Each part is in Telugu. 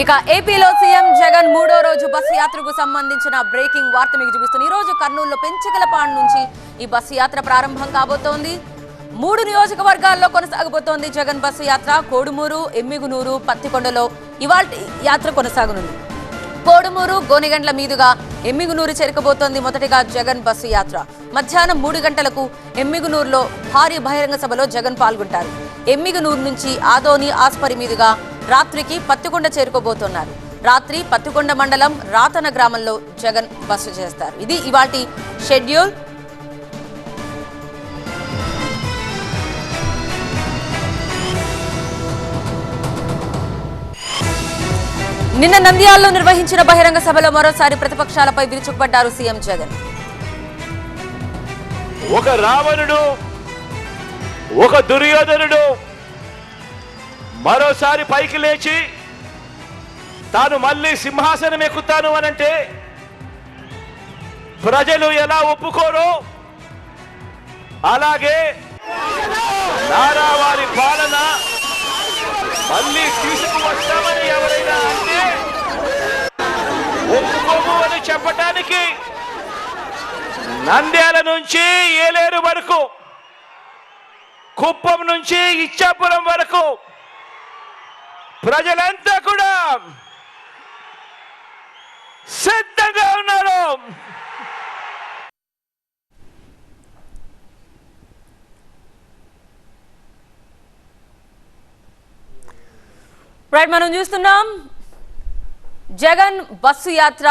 ఇక ఏపీలో సీఎం జగన్ మూడో రోజు బస్సు యాత్రకు సంబంధించిన బ్రేకింగ్ వార్త మీకు చూపిస్తుంది. ఈ రోజు కర్నూలులో పెంచకలపాడు నుంచి ఈ బస్సు యాత్ర ప్రారంభం కాబోతోంది. 3 నియోజకవర్గాల్లో కొనసాగబోతోంది జగన్ బస్సు యాత్ర. కోడుమూరు, ఎమ్మిగునూరు, పత్తికొండలో ఇవాల్టి యాత్ర కొనసాగనుంది. కోడుమూరు, గోనెగండ్ల మీదుగా ఎమ్మిగునూరు చేరుకబోతోంది మొదటిగా జగన్ బస్సు యాత్ర. మధ్యాహ్నం 3 గంటలకు ఎమ్మిగునూరులో భారీ బహిరంగ సభలో జగన్ పాల్గొంటారు. ఎమ్మిగునూరు నుంచి ఆదోని, ఆస్పరి మీదుగా రాత్రికి పత్తికొండ చేరుకోబోతున్నారు. రాత్రి పత్తికొండ మండలం రాతన గ్రామంలో జగన్ బస్సు చేస్తారు. ఇది ఇవాల్టి షెడ్యూల్. నిన్న నంద్యాలలో నిర్వహించిన బహిరంగ సభలో మరోసారి ప్రతిపక్షాలపై విరుచుకుపడ్డారు సీఎం జగన్. ఒక రావణుడు, ఒక దుర్యోధనుడు మరోసారి పైకి లేచి తాను మళ్ళీ సింహాసనం ఎక్కుతాను అనంటే ప్రజలు ఎలా ఒప్పుకోరో అలాగే నారావారి పాలన మళ్ళీ తీసుకువస్తామని ఎవరైనా అంటే ఒప్పుకోము అని చెప్పటానికి నంద్యాల నుంచి ఏలేరు వరకు, కుప్పం నుంచి ఇచ్చాపురం వరకు ప్రజలంతా కూడా సిద్ధంగా ఉన్నారు. రైట్, మనం చూస్తున్నాం జగన్ బస్సు యాత్ర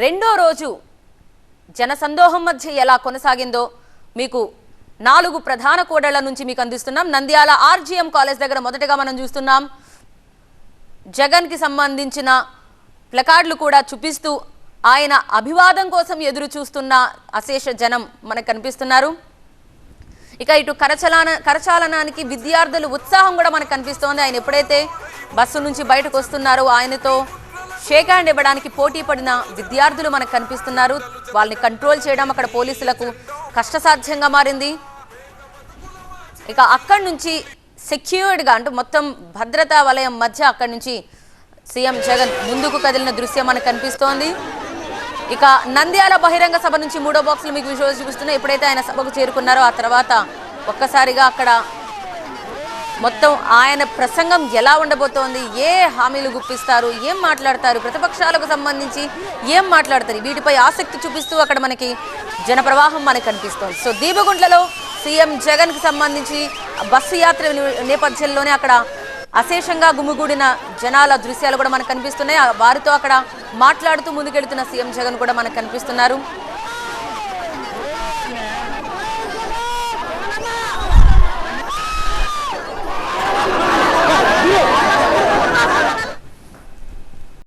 రెండో రోజు జనసందోహం మధ్య ఎలా కొనసాగిందో మీకు 4 ప్రధాన కోడళ్ల నుంచి మీకు అందిస్తున్నాం. నంద్యాల ఆర్జీఎం కాలేజ్ దగ్గర మొదటగా మనం చూస్తున్నాం జగన్కి సంబంధించిన ప్లకార్డులు కూడా చూపిస్తూ ఆయన అభివాదం కోసం ఎదురు చూస్తున్న అశేష జనం మనకు కనిపిస్తున్నారు. ఇక ఇటు కరచాలనానికి విద్యార్థులు ఉత్సాహం కూడా మనకు కనిపిస్తోంది. ఆయన ఎప్పుడైతే బస్సు నుంచి బయటకు వస్తున్నారో ఆయనతో షేక్ హ్యాండ్ ఇవ్వడానికి పోటీ పడిన విద్యార్థులు మనకు కనిపిస్తున్నారు. వాళ్ళని కంట్రోల్ చేయడం అక్కడ పోలీసులకు కష్టసాధ్యంగా మారింది. ఇక అక్కడి నుంచి సెక్యూర్డ్గా అంటే మొత్తం భద్రతా వలయం మధ్య అక్కడి నుంచి సీఎం జగన్ ముందుకు కదిలిన దృశ్యం మనకు కనిపిస్తోంది. ఇక నంద్యాల బహిరంగ సభ నుంచి 3వ బాక్సులు మీకు విజువల్స్ చూపిస్తున్నాయి. ఎప్పుడైతే ఆయన సభకు చేరుకున్నారో ఆ తర్వాత ఒక్కసారిగా అక్కడ మొత్తం ఆయన ప్రసంగం ఎలా ఉండబోతోంది, ఏ హామీలు గుప్పిస్తారు, ఏం మాట్లాడతారు, ప్రతిపక్షాలకు సంబంధించి ఏం మాట్లాడతారు, వీటిపై ఆసక్తి చూపిస్తూ అక్కడ మనకి జనప్రవాహం మనకు కనిపిస్తోంది. సో దీపగుంట్లలో సీఎం జగన్కి సంబంధించి బస్సు యాత్ర నేపథ్యంలోనే అక్కడ అశేషంగా గుమిగూడిన జనాల దృశ్యాలు కూడా మనకు కనిపిస్తున్నాయి. వారితో అక్కడ మాట్లాడుతూ ముందుకెళ్తున్న సీఎం జగన్ కూడా మనకు కనిపిస్తున్నారు.